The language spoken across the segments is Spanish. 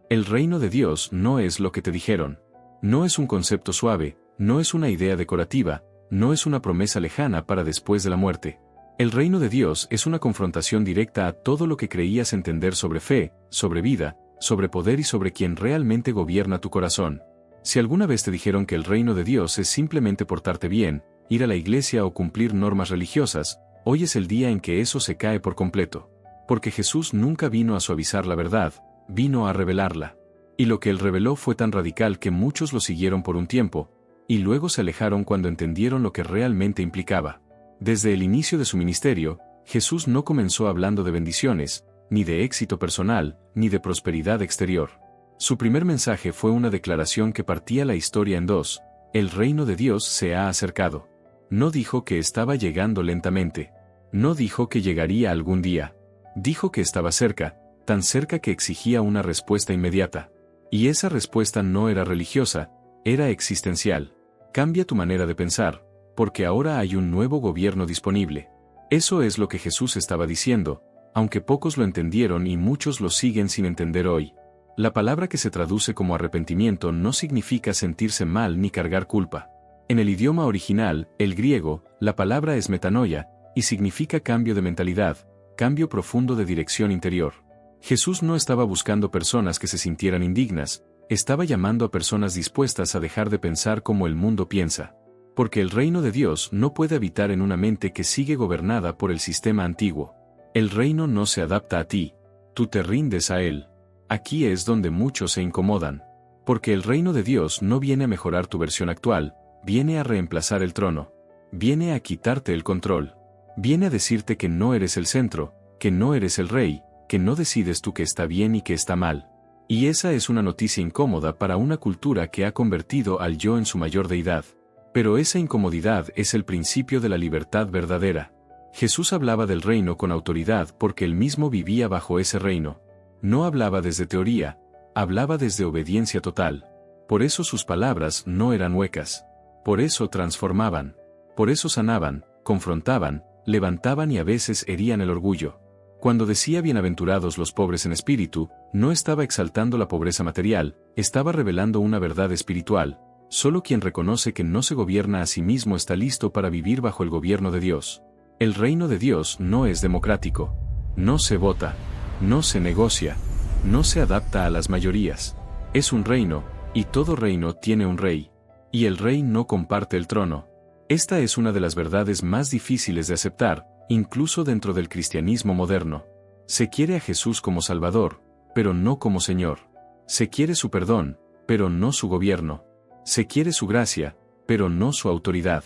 El reino de Dios no es lo que te dijeron. No es un concepto suave, no es una idea decorativa, no es una promesa lejana para después de la muerte. El reino de Dios es una confrontación directa a todo lo que creías entender sobre fe, sobre vida, sobre poder y sobre quien realmente gobierna tu corazón. Si alguna vez te dijeron que el reino de Dios es simplemente portarte bien, ir a la iglesia o cumplir normas religiosas, hoy es el día en que eso se cae por completo. Porque Jesús nunca vino a suavizar la verdad, vino a revelarla. Y lo que él reveló fue tan radical que muchos lo siguieron por un tiempo, y luego se alejaron cuando entendieron lo que realmente implicaba. Desde el inicio de su ministerio, Jesús no comenzó hablando de bendiciones, ni de éxito personal, ni de prosperidad exterior. Su primer mensaje fue una declaración que partía la historia en dos: el reino de Dios se ha acercado. No dijo que estaba llegando lentamente. No dijo que llegaría algún día. Dijo que estaba cerca, tan cerca que exigía una respuesta inmediata. Y esa respuesta no era religiosa, era existencial. Cambia tu manera de pensar, porque ahora hay un nuevo gobierno disponible. Eso es lo que Jesús estaba diciendo, aunque pocos lo entendieron y muchos lo siguen sin entender hoy. La palabra que se traduce como arrepentimiento no significa sentirse mal ni cargar culpa. En el idioma original, el griego, la palabra es metanoia, y significa cambio de mentalidad, cambio profundo de dirección interior. Jesús no estaba buscando personas que se sintieran indignas, estaba llamando a personas dispuestas a dejar de pensar como el mundo piensa. Porque el reino de Dios no puede habitar en una mente que sigue gobernada por el sistema antiguo. El reino no se adapta a ti, tú te rindes a él. Aquí es donde muchos se incomodan. Porque el reino de Dios no viene a mejorar tu versión actual, viene a reemplazar el trono. Viene a quitarte el control. Viene a decirte que no eres el centro, que no eres el rey, que no decides tú qué está bien y qué está mal. Y esa es una noticia incómoda para una cultura que ha convertido al yo en su mayor deidad. Pero esa incomodidad es el principio de la libertad verdadera. Jesús hablaba del reino con autoridad porque él mismo vivía bajo ese reino. No hablaba desde teoría, hablaba desde obediencia total. Por eso sus palabras no eran huecas. Por eso transformaban. Por eso sanaban, confrontaban, levantaban y a veces herían el orgullo. Cuando decía bienaventurados los pobres en espíritu, no estaba exaltando la pobreza material, estaba revelando una verdad espiritual. Solo quien reconoce que no se gobierna a sí mismo está listo para vivir bajo el gobierno de Dios. El reino de Dios no es democrático. No se vota. No se negocia. No se adapta a las mayorías. Es un reino, y todo reino tiene un rey. Y el rey no comparte el trono. Esta es una de las verdades más difíciles de aceptar, incluso dentro del cristianismo moderno. Se quiere a Jesús como Salvador, pero no como Señor. Se quiere su perdón, pero no su gobierno. Se quiere su gracia, pero no su autoridad.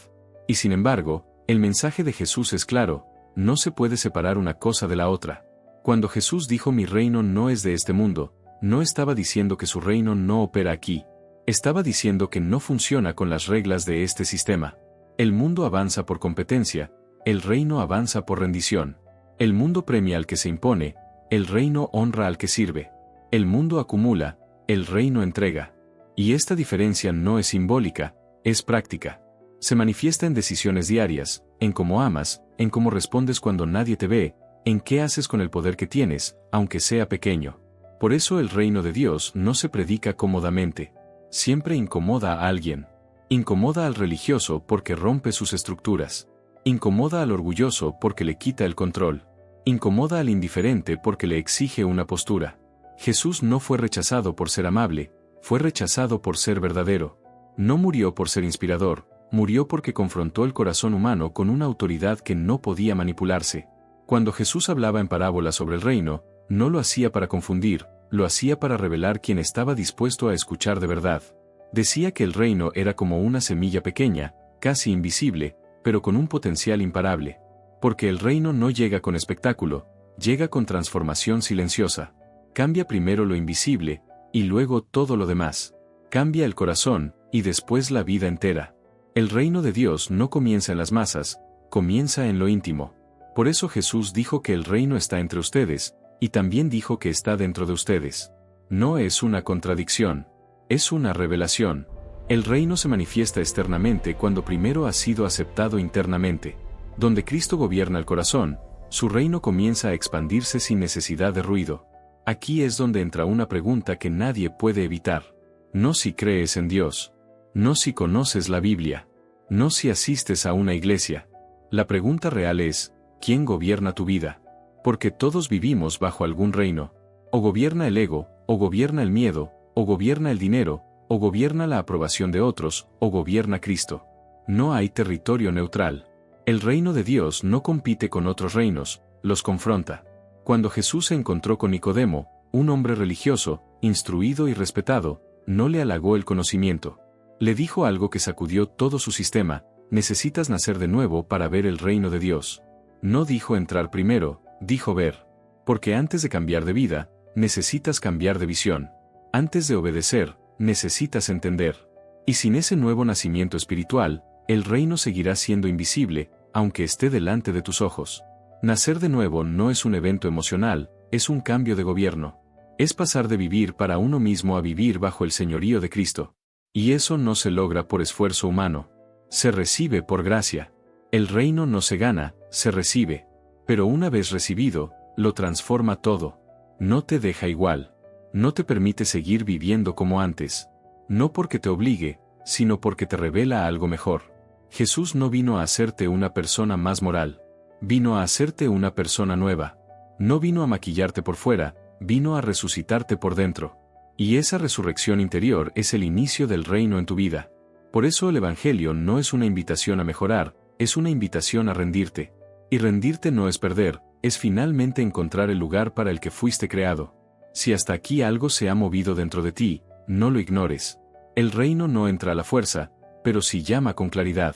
Y sin embargo, el mensaje de Jesús es claro: no se puede separar una cosa de la otra. Cuando Jesús dijo mi reino no es de este mundo, no estaba diciendo que su reino no opera aquí. Estaba diciendo que no funciona con las reglas de este sistema. El mundo avanza por competencia, el reino avanza por rendición. El mundo premia al que se impone, el reino honra al que sirve. El mundo acumula, el reino entrega. Y esta diferencia no es simbólica, es práctica. Se manifiesta en decisiones diarias, en cómo amas, en cómo respondes cuando nadie te ve, en qué haces con el poder que tienes, aunque sea pequeño. Por eso el reino de Dios no se predica cómodamente. Siempre incomoda a alguien. Incomoda al religioso porque rompe sus estructuras. Incomoda al orgulloso porque le quita el control. Incomoda al indiferente porque le exige una postura. Jesús no fue rechazado por ser amable, fue rechazado por ser verdadero. No murió por ser inspirador, murió porque confrontó el corazón humano con una autoridad que no podía manipularse. Cuando Jesús hablaba en parábolas sobre el reino, no lo hacía para confundir, lo hacía para revelar quién estaba dispuesto a escuchar de verdad. Decía que el reino era como una semilla pequeña, casi invisible, pero con un potencial imparable. Porque el reino no llega con espectáculo, llega con transformación silenciosa. Cambia primero lo invisible, y luego todo lo demás. Cambia el corazón, y después la vida entera. El reino de Dios no comienza en las masas, comienza en lo íntimo. Por eso Jesús dijo que el reino está entre ustedes, y también dijo que está dentro de ustedes. No es una contradicción, es una revelación. El reino se manifiesta externamente cuando primero ha sido aceptado internamente. Donde Cristo gobierna el corazón, su reino comienza a expandirse sin necesidad de ruido. Aquí es donde entra una pregunta que nadie puede evitar. No si crees en Dios. No si conoces la Biblia. No si asistes a una iglesia. La pregunta real es, ¿quién gobierna tu vida? Porque todos vivimos bajo algún reino. O gobierna el ego, o gobierna el miedo, o gobierna el dinero, o gobierna la aprobación de otros, o gobierna Cristo. No hay territorio neutral. El reino de Dios no compite con otros reinos, los confronta. Cuando Jesús se encontró con Nicodemo, un hombre religioso, instruido y respetado, no le halagó el conocimiento. Le dijo algo que sacudió todo su sistema: necesitas nacer de nuevo para ver el reino de Dios. No dijo entrar primero, dijo ver. Porque antes de cambiar de vida, necesitas cambiar de visión. Antes de obedecer, necesitas entender. Y sin ese nuevo nacimiento espiritual, el reino seguirá siendo invisible, aunque esté delante de tus ojos. Nacer de nuevo no es un evento emocional, es un cambio de gobierno. Es pasar de vivir para uno mismo a vivir bajo el señorío de Cristo. Y eso no se logra por esfuerzo humano. Se recibe por gracia. El reino no se gana, se recibe. Pero una vez recibido, lo transforma todo. No te deja igual. No te permite seguir viviendo como antes. No porque te obligue, sino porque te revela algo mejor. Jesús no vino a hacerte una persona más moral. Vino a hacerte una persona nueva. No vino a maquillarte por fuera, vino a resucitarte por dentro. Y esa resurrección interior es el inicio del reino en tu vida. Por eso el Evangelio no es una invitación a mejorar, es una invitación a rendirte. Y rendirte no es perder, es finalmente encontrar el lugar para el que fuiste creado. Si hasta aquí algo se ha movido dentro de ti, no lo ignores. El reino no entra a la fuerza, pero sí llama con claridad.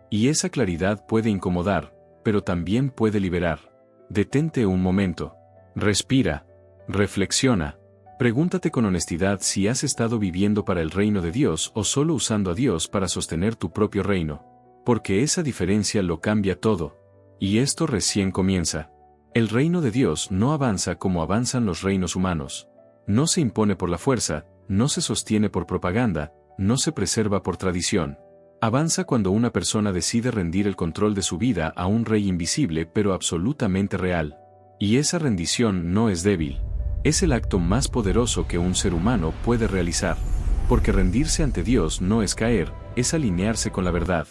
Y esa claridad puede incomodar, pero también puede liberar. Detente un momento. Respira. Reflexiona. Pregúntate con honestidad si has estado viviendo para el reino de Dios o solo usando a Dios para sostener tu propio reino. Porque esa diferencia lo cambia todo. Y esto recién comienza. El reino de Dios no avanza como avanzan los reinos humanos. No se impone por la fuerza, no se sostiene por propaganda, no se preserva por tradición. Avanza cuando una persona decide rendir el control de su vida a un rey invisible pero absolutamente real. Y esa rendición no es débil. Es el acto más poderoso que un ser humano puede realizar. Porque rendirse ante Dios no es caer, es alinearse con la verdad.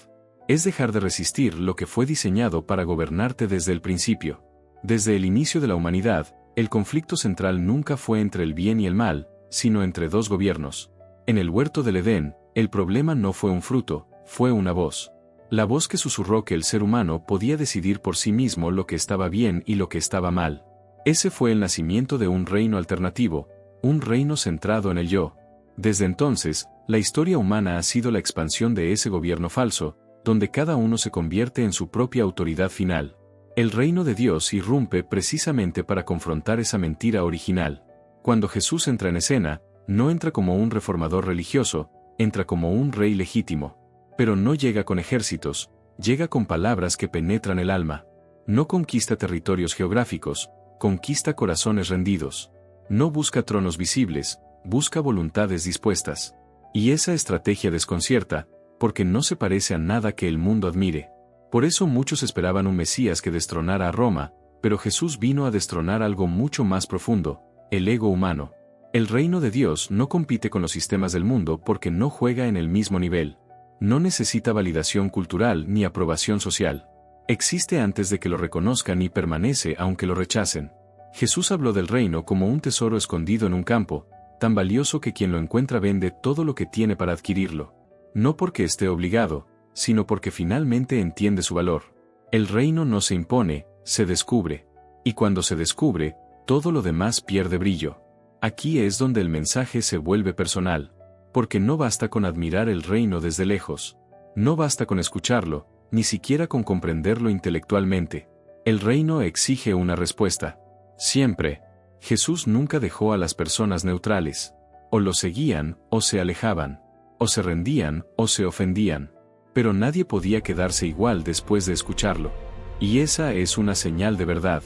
Es dejar de resistir lo que fue diseñado para gobernarte desde el principio. Desde el inicio de la humanidad, el conflicto central nunca fue entre el bien y el mal, sino entre dos gobiernos. En el huerto del Edén, el problema no fue un fruto, fue una voz. La voz que susurró que el ser humano podía decidir por sí mismo lo que estaba bien y lo que estaba mal. Ese fue el nacimiento de un reino alternativo, un reino centrado en el yo. Desde entonces, la historia humana ha sido la expansión de ese gobierno falso, donde cada uno se convierte en su propia autoridad final. El reino de Dios irrumpe precisamente para confrontar esa mentira original. Cuando Jesús entra en escena, no entra como un reformador religioso, entra como un rey legítimo. Pero no llega con ejércitos, llega con palabras que penetran el alma. No conquista territorios geográficos, conquista corazones rendidos. No busca tronos visibles, busca voluntades dispuestas. Y esa estrategia desconcierta, porque no se parece a nada que el mundo admire. Por eso muchos esperaban un Mesías que destronara a Roma, pero Jesús vino a destronar algo mucho más profundo, el ego humano. El reino de Dios no compite con los sistemas del mundo porque no juega en el mismo nivel. No necesita validación cultural ni aprobación social. Existe antes de que lo reconozcan y permanece aunque lo rechacen. Jesús habló del reino como un tesoro escondido en un campo, tan valioso que quien lo encuentra vende todo lo que tiene para adquirirlo. No porque esté obligado, sino porque finalmente entiende su valor. El reino no se impone, se descubre. Y cuando se descubre, todo lo demás pierde brillo. Aquí es donde el mensaje se vuelve personal. Porque no basta con admirar el reino desde lejos. No basta con escucharlo, ni siquiera con comprenderlo intelectualmente. El reino exige una respuesta. Siempre. Jesús nunca dejó a las personas neutrales. O lo seguían, o se alejaban. O se rendían, o se ofendían. Pero nadie podía quedarse igual después de escucharlo. Y esa es una señal de verdad.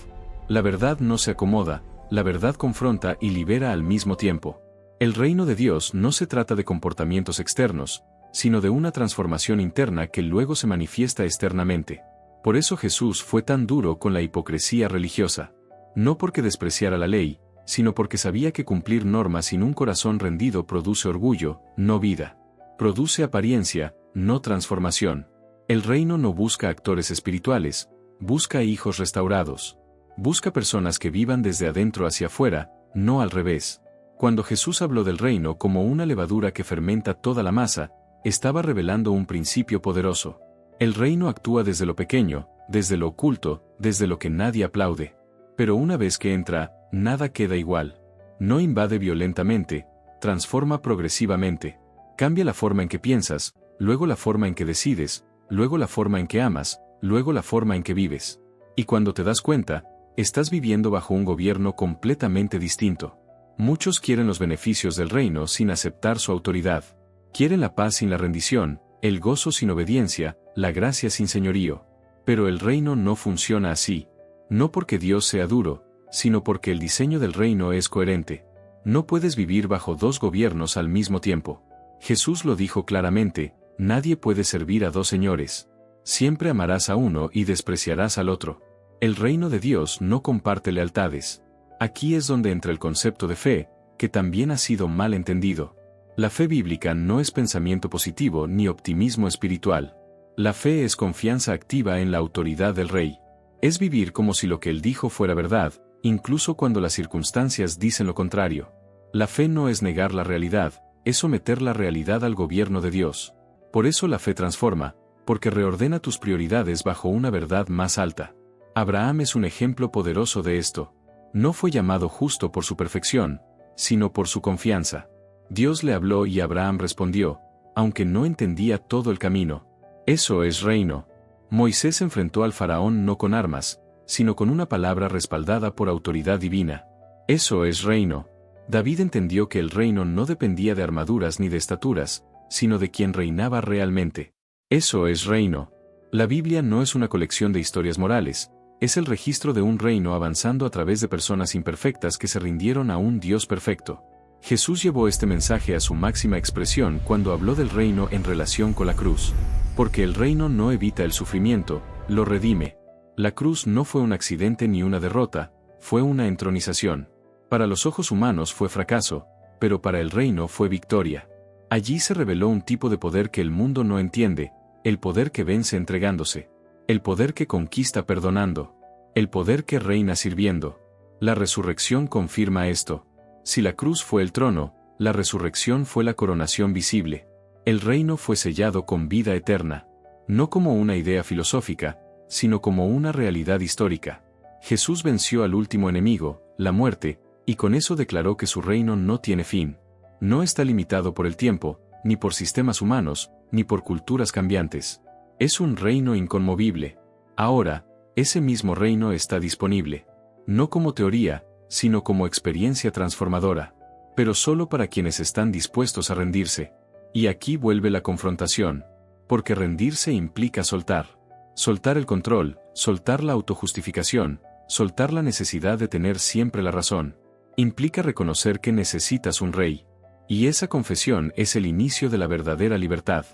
La verdad no se acomoda, la verdad confronta y libera al mismo tiempo. El reino de Dios no se trata de comportamientos externos, sino de una transformación interna que luego se manifiesta externamente. Por eso Jesús fue tan duro con la hipocresía religiosa. No porque despreciara la ley, sino porque sabía que cumplir normas sin un corazón rendido produce orgullo, no vida. Produce apariencia, no transformación. El reino no busca actores espirituales, busca hijos restaurados. Busca personas que vivan desde adentro hacia afuera, no al revés. Cuando Jesús habló del reino como una levadura que fermenta toda la masa, estaba revelando un principio poderoso. El reino actúa desde lo pequeño, desde lo oculto, desde lo que nadie aplaude. Pero una vez que entra, nada queda igual. No invade violentamente, transforma progresivamente. Cambia la forma en que piensas, luego la forma en que decides, luego la forma en que amas, luego la forma en que vives. Y cuando te das cuenta, estás viviendo bajo un gobierno completamente distinto. Muchos quieren los beneficios del reino sin aceptar su autoridad. Quieren la paz sin la rendición, el gozo sin obediencia, la gracia sin señorío. Pero el reino no funciona así. No porque Dios sea duro, sino porque el diseño del reino es coherente. No puedes vivir bajo dos gobiernos al mismo tiempo. Jesús lo dijo claramente, nadie puede servir a dos señores. Siempre amarás a uno y despreciarás al otro. El reino de Dios no comparte lealtades. Aquí es donde entra el concepto de fe, que también ha sido mal entendido. La fe bíblica no es pensamiento positivo ni optimismo espiritual. La fe es confianza activa en la autoridad del Rey. Es vivir como si lo que Él dijo fuera verdad, incluso cuando las circunstancias dicen lo contrario. La fe no es negar la realidad, es someter la realidad al gobierno de Dios. Por eso la fe transforma, porque reordena tus prioridades bajo una verdad más alta. Abraham es un ejemplo poderoso de esto. No fue llamado justo por su perfección, sino por su confianza. Dios le habló y Abraham respondió, aunque no entendía todo el camino. Eso es reino. Moisés enfrentó al faraón no con armas, sino con una palabra respaldada por autoridad divina. Eso es reino. David entendió que el reino no dependía de armaduras ni de estaturas, sino de quien reinaba realmente. Eso es reino. La Biblia no es una colección de historias morales, es el registro de un reino avanzando a través de personas imperfectas que se rindieron a un Dios perfecto. Jesús llevó este mensaje a su máxima expresión cuando habló del reino en relación con la cruz. Porque el reino no evita el sufrimiento, lo redime. La cruz no fue un accidente ni una derrota, fue una entronización. Para los ojos humanos fue fracaso, pero para el reino fue victoria. Allí se reveló un tipo de poder que el mundo no entiende, el poder que vence entregándose, el poder que conquista perdonando, el poder que reina sirviendo. La resurrección confirma esto. Si la cruz fue el trono, la resurrección fue la coronación visible. El reino fue sellado con vida eterna, no como una idea filosófica, sino como una realidad histórica. Jesús venció al último enemigo, la muerte, y con eso declaró que su reino no tiene fin. No está limitado por el tiempo, ni por sistemas humanos, ni por culturas cambiantes. Es un reino inconmovible. Ahora, ese mismo reino está disponible. No como teoría, sino como experiencia transformadora. Pero solo para quienes están dispuestos a rendirse. Y aquí vuelve la confrontación. Porque rendirse implica soltar. Soltar el control, soltar la autojustificación, soltar la necesidad de tener siempre la razón. Implica reconocer que necesitas un rey. Y esa confesión es el inicio de la verdadera libertad.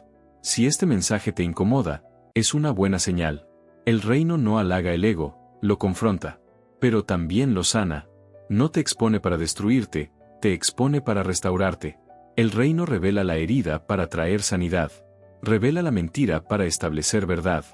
Si este mensaje te incomoda, es una buena señal. El reino no halaga el ego, lo confronta. Pero también lo sana. No te expone para destruirte, te expone para restaurarte. El reino revela la herida para traer sanidad. Revela la mentira para establecer verdad.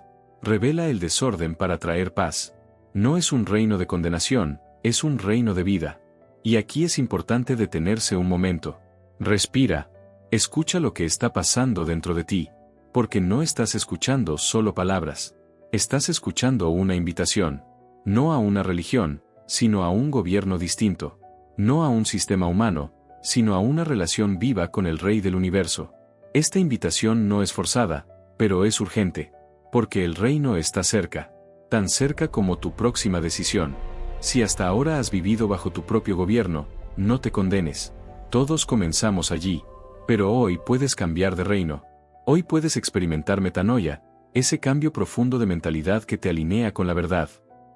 Revela el desorden para traer paz. No es un reino de condenación, es un reino de vida. Y aquí es importante detenerse un momento. Respira. Escucha lo que está pasando dentro de ti. Porque no estás escuchando solo palabras. Estás escuchando una invitación. No a una religión, sino a un gobierno distinto. No a un sistema humano, sino a una relación viva con el Rey del universo. Esta invitación no es forzada, pero es urgente. Porque el reino está cerca. Tan cerca como tu próxima decisión. Si hasta ahora has vivido bajo tu propio gobierno, no te condenes. Todos comenzamos allí. Pero hoy puedes cambiar de reino. Hoy puedes experimentar metanoia, ese cambio profundo de mentalidad que te alinea con la verdad.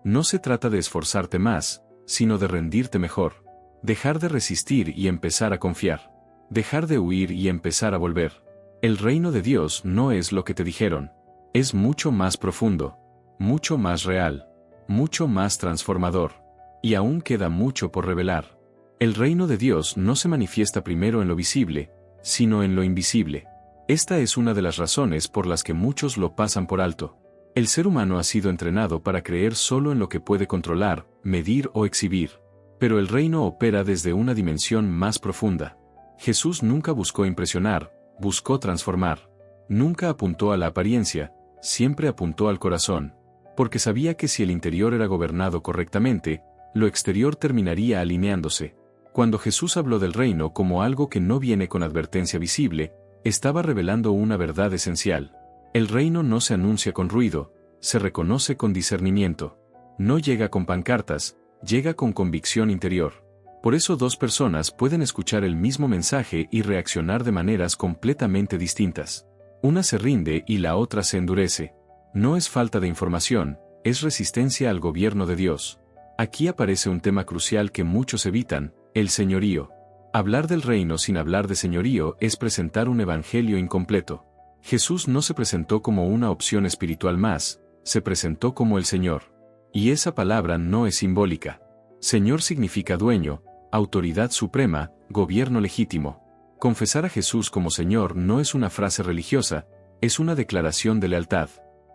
No se trata de esforzarte más, sino de rendirte mejor. Dejar de resistir y empezar a confiar. Dejar de huir y empezar a volver. El reino de Dios no es lo que te dijeron. Es mucho más profundo, mucho más real, mucho más transformador. Y aún queda mucho por revelar. El reino de Dios no se manifiesta primero en lo visible, sino en lo invisible. Esta es una de las razones por las que muchos lo pasan por alto. El ser humano ha sido entrenado para creer solo en lo que puede controlar, medir o exhibir. Pero el reino opera desde una dimensión más profunda. Jesús nunca buscó impresionar, buscó transformar. Nunca apuntó a la apariencia, siempre apuntó al corazón. Porque sabía que si el interior era gobernado correctamente, lo exterior terminaría alineándose. Cuando Jesús habló del reino como algo que no viene con advertencia visible, estaba revelando una verdad esencial. El reino no se anuncia con ruido, se reconoce con discernimiento. No llega con pancartas, llega con convicción interior. Por eso dos personas pueden escuchar el mismo mensaje y reaccionar de maneras completamente distintas. Una se rinde y la otra se endurece. No es falta de información, es resistencia al gobierno de Dios. Aquí aparece un tema crucial que muchos evitan, el señorío. Hablar del reino sin hablar de señorío es presentar un evangelio incompleto. Jesús no se presentó como una opción espiritual más, se presentó como el Señor. Y esa palabra no es simbólica. Señor significa dueño, autoridad suprema, gobierno legítimo. Confesar a Jesús como Señor no es una frase religiosa, es una declaración de lealtad.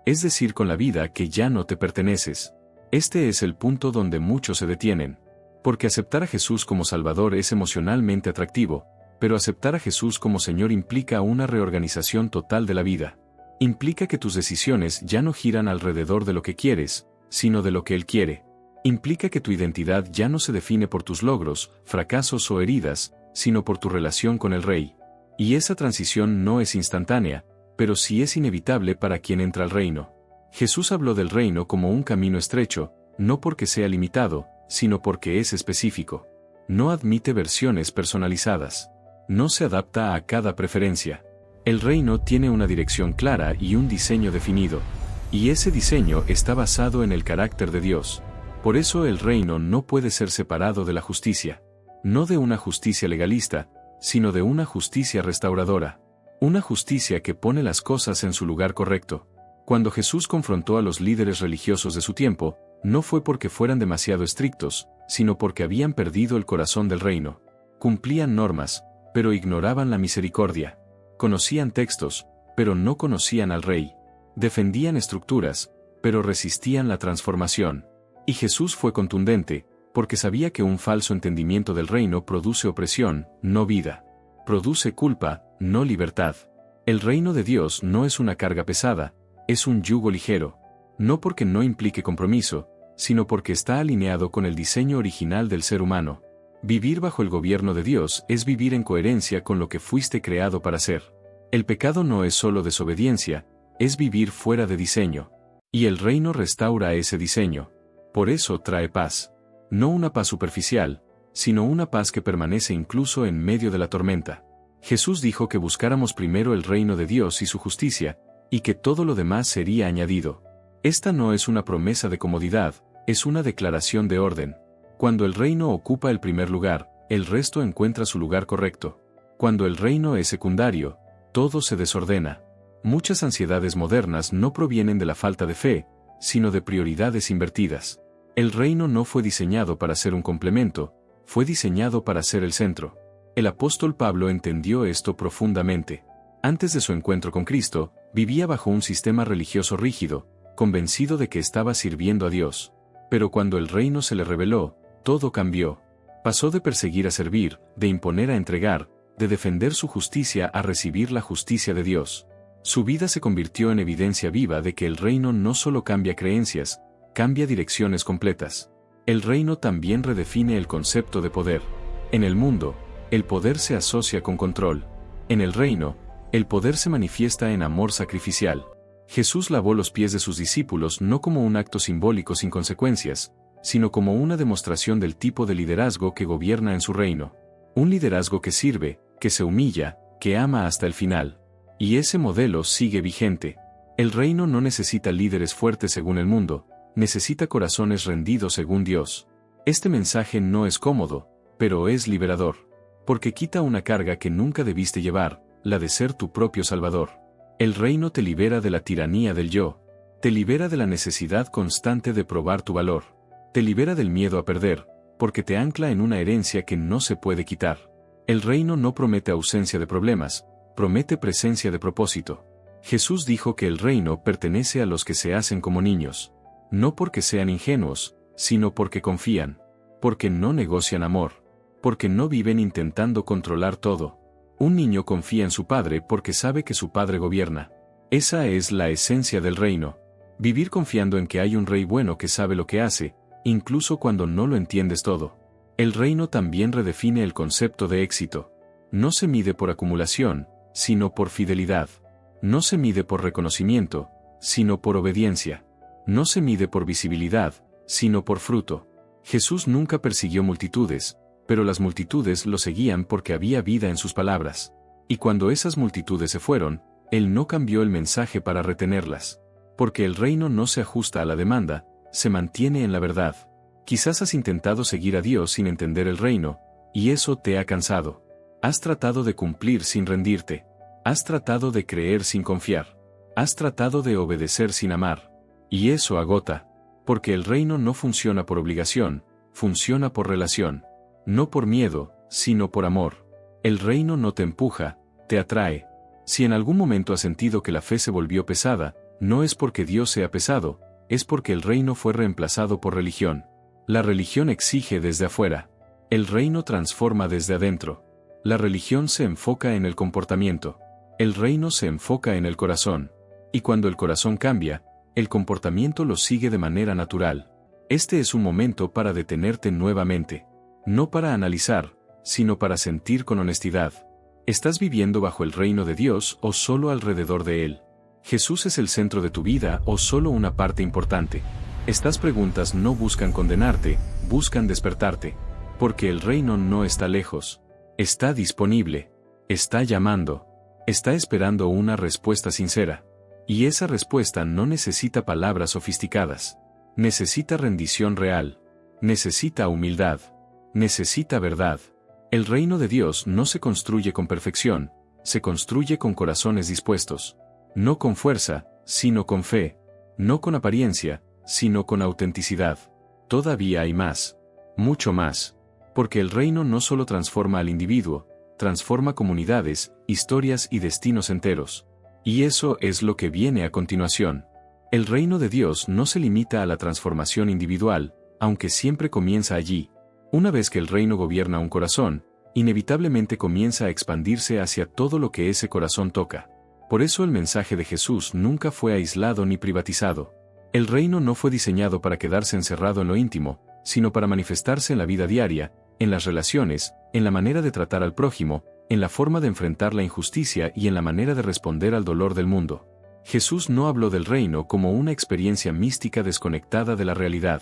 Es decir con la vida que ya no te perteneces. Este es el punto donde muchos se detienen. Porque aceptar a Jesús como Salvador es emocionalmente atractivo, pero aceptar a Jesús como Señor implica una reorganización total de la vida. Implica que tus decisiones ya no giran alrededor de lo que quieres, sino de lo que Él quiere. Implica que tu identidad ya no se define por tus logros, fracasos o heridas, sino por tu relación con el Rey. Y esa transición no es instantánea, pero sí es inevitable para quien entra al reino. Jesús habló del reino como un camino estrecho, no porque sea limitado, sino porque es específico. No admite versiones personalizadas. No se adapta a cada preferencia. El reino tiene una dirección clara y un diseño definido. Y ese diseño está basado en el carácter de Dios. Por eso el reino no puede ser separado de la justicia. No de una justicia legalista, sino de una justicia restauradora. Una justicia que pone las cosas en su lugar correcto. Cuando Jesús confrontó a los líderes religiosos de su tiempo, no fue porque fueran demasiado estrictos, sino porque habían perdido el corazón del reino. Cumplían normas, pero ignoraban la misericordia. Conocían textos, pero no conocían al Rey. Defendían estructuras, pero resistían la transformación. Y Jesús fue contundente, porque sabía que un falso entendimiento del reino produce opresión, no vida. Produce culpa, no libertad. El reino de Dios no es una carga pesada, es un yugo ligero. No porque no implique compromiso, sino porque está alineado con el diseño original del ser humano. Vivir bajo el gobierno de Dios es vivir en coherencia con lo que fuiste creado para ser. El pecado no es solo desobediencia, es vivir fuera de diseño. Y el reino restaura ese diseño. Por eso trae paz. No una paz superficial, sino una paz que permanece incluso en medio de la tormenta. Jesús dijo que buscáramos primero el reino de Dios y su justicia, y que todo lo demás sería añadido. Esta no es una promesa de comodidad, es una declaración de orden. Cuando el reino ocupa el primer lugar, el resto encuentra su lugar correcto. Cuando el reino es secundario, todo se desordena. Muchas ansiedades modernas no provienen de la falta de fe, sino de prioridades invertidas. El reino no fue diseñado para ser un complemento, fue diseñado para ser el centro. El apóstol Pablo entendió esto profundamente. Antes de su encuentro con Cristo, vivía bajo un sistema religioso rígido, convencido de que estaba sirviendo a Dios. Pero cuando el reino se le reveló, todo cambió. Pasó de perseguir a servir, de imponer a entregar, de defender su justicia a recibir la justicia de Dios. Su vida se convirtió en evidencia viva de que el reino no solo cambia creencias, cambia direcciones completas. El reino también redefine el concepto de poder. En el mundo, el poder se asocia con control. En el reino, el poder se manifiesta en amor sacrificial. Jesús lavó los pies de sus discípulos no como un acto simbólico sin consecuencias, sino como una demostración del tipo de liderazgo que gobierna en su reino. Un liderazgo que sirve, que se humilla, que ama hasta el final. Y ese modelo sigue vigente. El reino no necesita líderes fuertes según el mundo, necesita corazones rendidos según Dios. Este mensaje no es cómodo, pero es liberador. Porque quita una carga que nunca debiste llevar, la de ser tu propio Salvador. El reino te libera de la tiranía del yo. Te libera de la necesidad constante de probar tu valor. Te libera del miedo a perder, porque te ancla en una herencia que no se puede quitar. El reino no promete ausencia de problemas, promete presencia de propósito. Jesús dijo que el reino pertenece a los que se hacen como niños. No porque sean ingenuos, sino porque confían. Porque no negocian amor. Porque no viven intentando controlar todo. Un niño confía en su padre porque sabe que su padre gobierna. Esa es la esencia del reino. Vivir confiando en que hay un rey bueno que sabe lo que hace, incluso cuando no lo entiendes todo. El reino también redefine el concepto de éxito. No se mide por acumulación, sino por fidelidad. No se mide por reconocimiento, sino por obediencia. No se mide por visibilidad, sino por fruto. Jesús nunca persiguió multitudes, pero las multitudes lo seguían porque había vida en sus palabras. Y cuando esas multitudes se fueron, Él no cambió el mensaje para retenerlas. Porque el reino no se ajusta a la demanda, se mantiene en la verdad. Quizás has intentado seguir a Dios sin entender el reino, y eso te ha cansado. Has tratado de cumplir sin rendirte. Has tratado de creer sin confiar. Has tratado de obedecer sin amar. Y eso agota. Porque el reino no funciona por obligación, funciona por relación. No por miedo, sino por amor. El reino no te empuja, te atrae. Si en algún momento has sentido que la fe se volvió pesada, no es porque Dios sea pesado, es porque el reino fue reemplazado por religión. La religión exige desde afuera. El reino transforma desde adentro. La religión se enfoca en el comportamiento. El reino se enfoca en el corazón. Y cuando el corazón cambia, el comportamiento lo sigue de manera natural. Este es un momento para detenerte nuevamente. No para analizar, sino para sentir con honestidad. ¿Estás viviendo bajo el reino de Dios o solo alrededor de él? ¿Jesús es el centro de tu vida o solo una parte importante? Estas preguntas no buscan condenarte, buscan despertarte. Porque el reino no está lejos. Está disponible. Está llamando. Está esperando una respuesta sincera. Y esa respuesta no necesita palabras sofisticadas. Necesita rendición real. Necesita humildad. Necesita verdad. El reino de Dios no se construye con perfección, se construye con corazones dispuestos. No con fuerza, sino con fe. No con apariencia, sino con autenticidad. Todavía hay más. Mucho más. Porque el reino no solo transforma al individuo, transforma comunidades, historias y destinos enteros. Y eso es lo que viene a continuación. El reino de Dios no se limita a la transformación individual, aunque siempre comienza allí. Una vez que el reino gobierna un corazón, inevitablemente comienza a expandirse hacia todo lo que ese corazón toca. Por eso el mensaje de Jesús nunca fue aislado ni privatizado. El reino no fue diseñado para quedarse encerrado en lo íntimo, sino para manifestarse en la vida diaria, en las relaciones, en la manera de tratar al prójimo, en la forma de enfrentar la injusticia y en la manera de responder al dolor del mundo. Jesús no habló del reino como una experiencia mística desconectada de la realidad.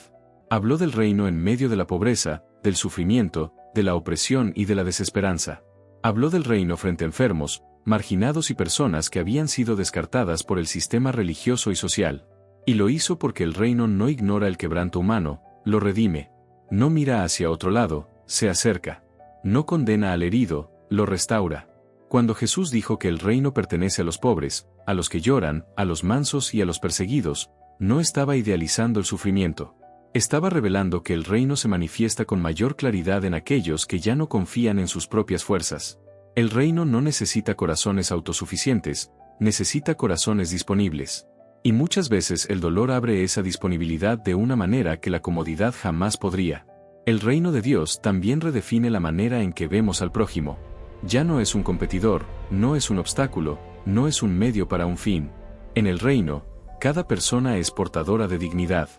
Habló del reino en medio de la pobreza, del sufrimiento, de la opresión y de la desesperanza. Habló del reino frente a enfermos, marginados y personas que habían sido descartadas por el sistema religioso y social. Y lo hizo porque el reino no ignora el quebranto humano, lo redime. No mira hacia otro lado, se acerca. No condena al herido, lo restaura. Cuando Jesús dijo que el reino pertenece a los pobres, a los que lloran, a los mansos y a los perseguidos, no estaba idealizando el sufrimiento. Estaba revelando que el reino se manifiesta con mayor claridad en aquellos que ya no confían en sus propias fuerzas. El reino no necesita corazones autosuficientes, necesita corazones disponibles. Y muchas veces el dolor abre esa disponibilidad de una manera que la comodidad jamás podría. El reino de Dios también redefine la manera en que vemos al prójimo. Ya no es un competidor, no es un obstáculo, no es un medio para un fin. En el reino, cada persona es portadora de dignidad.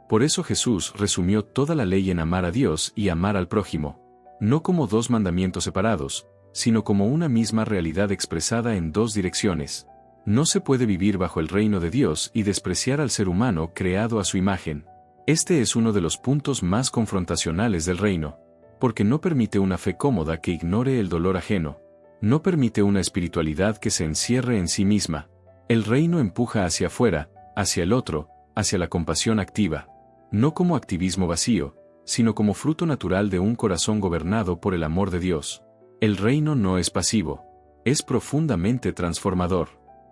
Por eso Jesús resumió toda la ley en amar a Dios y amar al prójimo. No como dos mandamientos separados, sino como una misma realidad expresada en dos direcciones. No se puede vivir bajo el reino de Dios y despreciar al ser humano creado a su imagen. Este es uno de los puntos más confrontacionales del reino. Porque no permite una fe cómoda que ignore el dolor ajeno. No permite una espiritualidad que se encierre en sí misma. El reino empuja hacia afuera, hacia el otro, hacia la compasión activa. No como activismo vacío, sino como fruto natural de un corazón gobernado por el amor de Dios. El reino no es pasivo. Es profundamente transformador.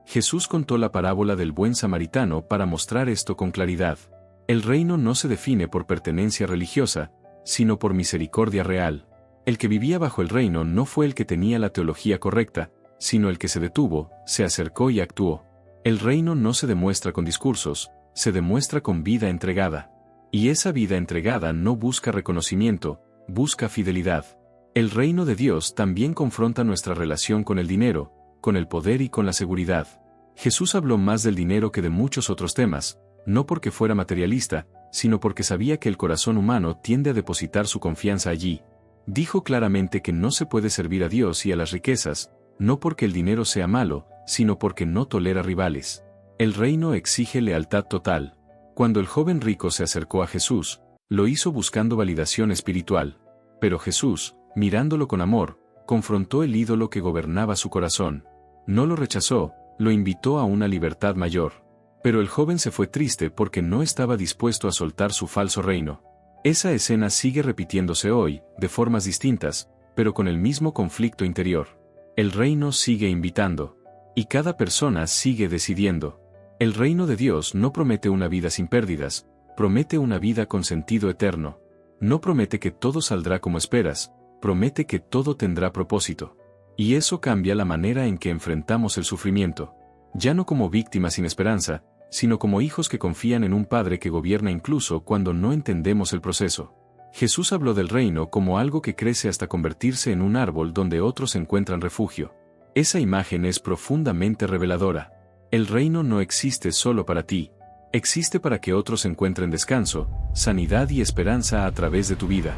Jesús contó la parábola del buen samaritano para mostrar esto con claridad. El reino no se define por pertenencia religiosa, sino por misericordia real. El que vivía bajo el reino no fue el que tenía la teología correcta, sino el que se detuvo, se acercó y actuó. El reino no se demuestra con discursos, se demuestra con vida entregada. Y esa vida entregada no busca reconocimiento, busca fidelidad. El reino de Dios también confronta nuestra relación con el dinero, con el poder y con la seguridad. Jesús habló más del dinero que de muchos otros temas, no porque fuera materialista, sino porque sabía que el corazón humano tiende a depositar su confianza allí. Dijo claramente que no se puede servir a Dios y a las riquezas, no porque el dinero sea malo, sino porque no tolera rivales. El reino exige lealtad total. Cuando el joven rico se acercó a Jesús, lo hizo buscando validación espiritual. Pero Jesús, mirándolo con amor, confrontó el ídolo que gobernaba su corazón. No lo rechazó, lo invitó a una libertad mayor. Pero el joven se fue triste porque no estaba dispuesto a soltar su falso reino. Esa escena sigue repitiéndose hoy, de formas distintas, pero con el mismo conflicto interior. El reino sigue invitando. Y cada persona sigue decidiendo. El reino de Dios no promete una vida sin pérdidas, promete una vida con sentido eterno. No promete que todo saldrá como esperas, promete que todo tendrá propósito. Y eso cambia la manera en que enfrentamos el sufrimiento. Ya no como víctimas sin esperanza, sino como hijos que confían en un Padre que gobierna incluso cuando no entendemos el proceso. Jesús habló del reino como algo que crece hasta convertirse en un árbol donde otros encuentran refugio. Esa imagen es profundamente reveladora. El reino no existe solo para ti, existe para que otros encuentren descanso, sanidad y esperanza a través de tu vida.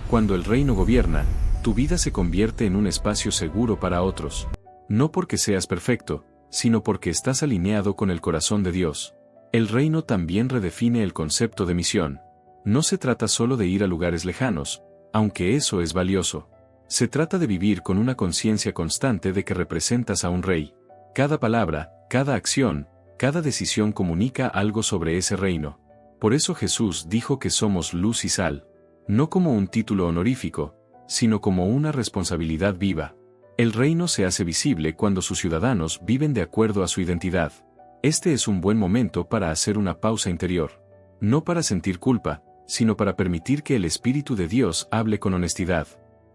Cuando el reino gobierna, tu vida se convierte en un espacio seguro para otros. No porque seas perfecto, sino porque estás alineado con el corazón de Dios. El reino también redefine el concepto de misión. No se trata solo de ir a lugares lejanos, aunque eso es valioso. Se trata de vivir con una conciencia constante de que representas a un rey. Cada palabra, cada acción, cada decisión comunica algo sobre ese reino. Por eso Jesús dijo que somos luz y sal, no como un título honorífico, sino como una responsabilidad viva. El reino se hace visible cuando sus ciudadanos viven de acuerdo a su identidad. Este es un buen momento para hacer una pausa interior. No para sentir culpa, sino para permitir que el Espíritu de Dios hable con honestidad.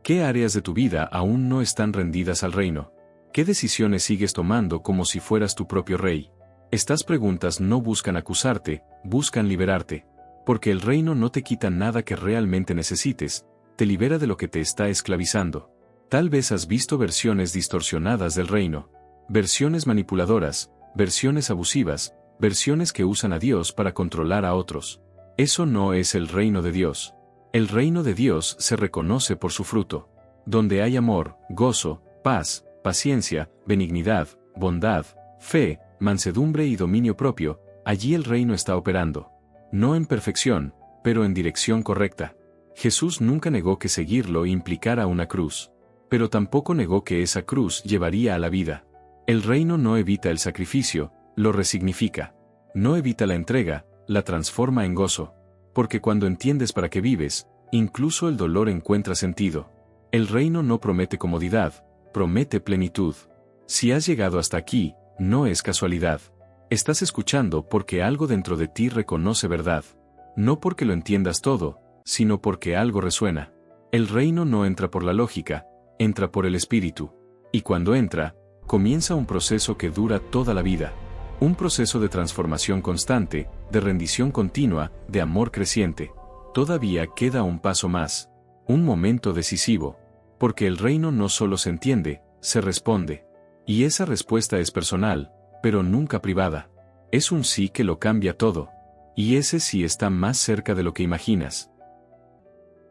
¿Qué áreas de tu vida aún no están rendidas al reino? ¿Qué decisiones sigues tomando como si fueras tu propio rey? Estas preguntas no buscan acusarte, buscan liberarte. Porque el reino no te quita nada que realmente necesites, te libera de lo que te está esclavizando. Tal vez has visto versiones distorsionadas del reino, versiones manipuladoras, versiones abusivas, versiones que usan a Dios para controlar a otros. Eso no es el reino de Dios. El reino de Dios se reconoce por su fruto. Donde hay amor, gozo, paz, paciencia, benignidad, bondad, fe, mansedumbre y dominio propio, allí el reino está operando. No en perfección, pero en dirección correcta. Jesús nunca negó que seguirlo implicara una cruz. Pero tampoco negó que esa cruz llevaría a la vida. El reino no evita el sacrificio, lo resignifica. No evita la entrega, la transforma en gozo. Porque cuando entiendes para qué vives, incluso el dolor encuentra sentido. El reino no promete comodidad, promete plenitud. Si has llegado hasta aquí, no es casualidad. Estás escuchando porque algo dentro de ti reconoce verdad. No porque lo entiendas todo, sino porque algo resuena. El reino no entra por la lógica, entra por el Espíritu. Y cuando entra, comienza un proceso que dura toda la vida. Un proceso de transformación constante, de rendición continua, de amor creciente. Todavía queda un paso más. Un momento decisivo. Porque el reino no solo se entiende, se responde. Y esa respuesta es personal, pero nunca privada. Es un sí que lo cambia todo. Y ese sí está más cerca de lo que imaginas.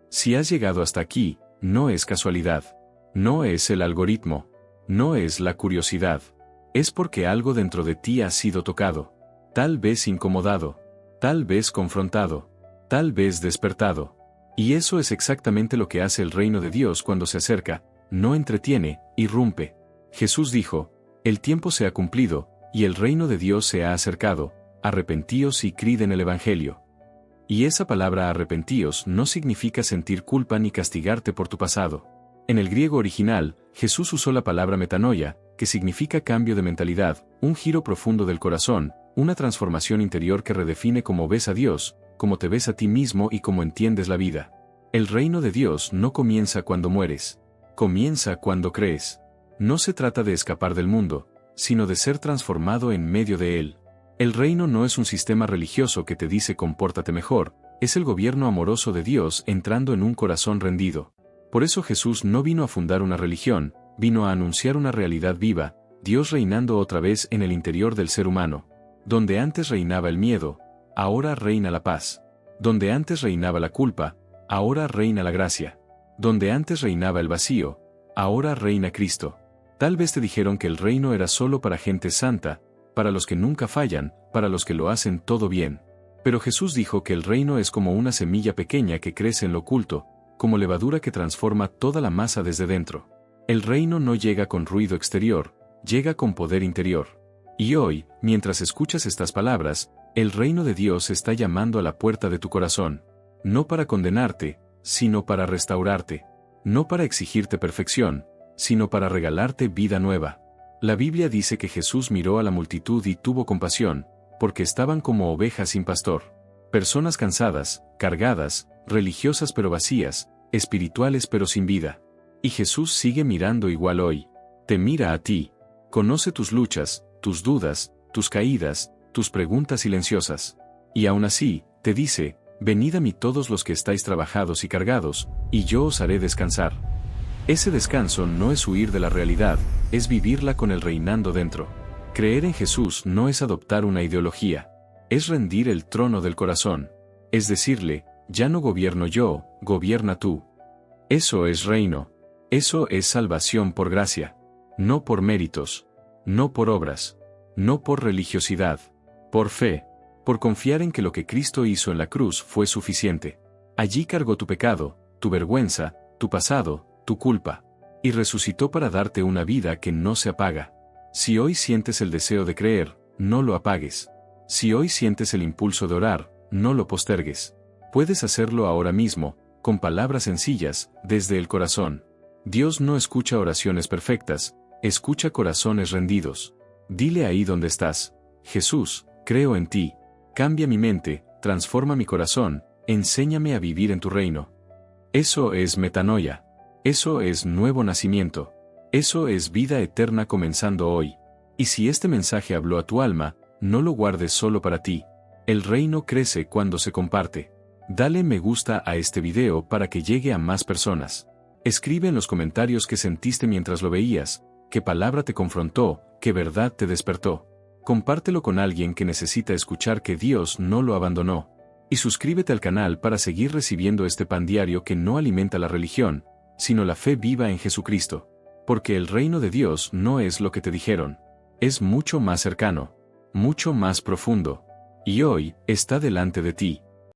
Si has llegado hasta aquí, no es casualidad. No es el algoritmo. No es la curiosidad. Es porque algo dentro de ti ha sido tocado. Tal vez incomodado. Tal vez confrontado. Tal vez despertado. Y eso es exactamente lo que hace el reino de Dios cuando se acerca, no entretiene, irrumpe. Jesús dijo, el tiempo se ha cumplido, y el reino de Dios se ha acercado, arrepentíos y creed en el Evangelio. Y esa palabra arrepentíos no significa sentir culpa ni castigarte por tu pasado. En el griego original, Jesús usó la palabra metanoia, que significa cambio de mentalidad, un giro profundo del corazón, una transformación interior que redefine cómo ves a Dios, cómo te ves a ti mismo y cómo entiendes la vida. El reino de Dios no comienza cuando mueres. Comienza cuando crees. No se trata de escapar del mundo, sino de ser transformado en medio de él. El reino no es un sistema religioso que te dice compórtate mejor, es el gobierno amoroso de Dios entrando en un corazón rendido. Por eso Jesús no vino a fundar una religión, vino a anunciar una realidad viva, Dios reinando otra vez en el interior del ser humano. Donde antes reinaba el miedo, ahora reina la paz. Donde antes reinaba la culpa, ahora reina la gracia. Donde antes reinaba el vacío, ahora reina Cristo. Tal vez te dijeron que el reino era solo para gente santa, para los que nunca fallan, para los que lo hacen todo bien. Pero Jesús dijo que el reino es como una semilla pequeña que crece en lo oculto, como levadura que transforma toda la masa desde dentro. El reino no llega con ruido exterior, llega con poder interior. Y hoy, mientras escuchas estas palabras, el reino de Dios está llamando a la puerta de tu corazón. No para condenarte, sino para restaurarte. No para exigirte perfección, sino para regalarte vida nueva. La Biblia dice que Jesús miró a la multitud y tuvo compasión, porque estaban como ovejas sin pastor. Personas cansadas, cargadas, religiosas pero vacías, espirituales pero sin vida. Y Jesús sigue mirando igual hoy. Te mira a ti. Conoce tus luchas, tus dudas, tus caídas, tus preguntas silenciosas. Y aún así, te dice, venid a mí todos los que estáis trabajados y cargados, y yo os haré descansar. Ese descanso no es huir de la realidad, es vivirla con el reinando dentro. Creer en Jesús no es adoptar una ideología, es rendir el trono del corazón. Es decirle, ya no gobierno yo, gobierna tú. Eso es reino. Eso es salvación por gracia. No por méritos. No por obras. No por religiosidad. Por fe. Por confiar en que lo que Cristo hizo en la cruz fue suficiente. Allí cargó tu pecado, tu vergüenza, tu pasado, tu culpa. Y resucitó para darte una vida que no se apaga. Si hoy sientes el deseo de creer, no lo apagues. Si hoy sientes el impulso de orar, no lo postergues. Puedes hacerlo ahora mismo, con palabras sencillas, desde el corazón. Dios no escucha oraciones perfectas, escucha corazones rendidos. Dile ahí donde estás: Jesús, creo en ti. Cambia mi mente, transforma mi corazón, enséñame a vivir en tu reino. Eso es metanoia. Eso es nuevo nacimiento. Eso es vida eterna comenzando hoy. Y si este mensaje habló a tu alma, no lo guardes solo para ti. El reino crece cuando se comparte. Dale me gusta a este video para que llegue a más personas. Escribe en los comentarios qué sentiste mientras lo veías, qué palabra te confrontó, qué verdad te despertó. Compártelo con alguien que necesita escuchar que Dios no lo abandonó. Y suscríbete al canal para seguir recibiendo este pan diario que no alimenta la religión, sino la fe viva en Jesucristo. Porque el reino de Dios no es lo que te dijeron. Es mucho más cercano, mucho más profundo. Y hoy, está delante de ti.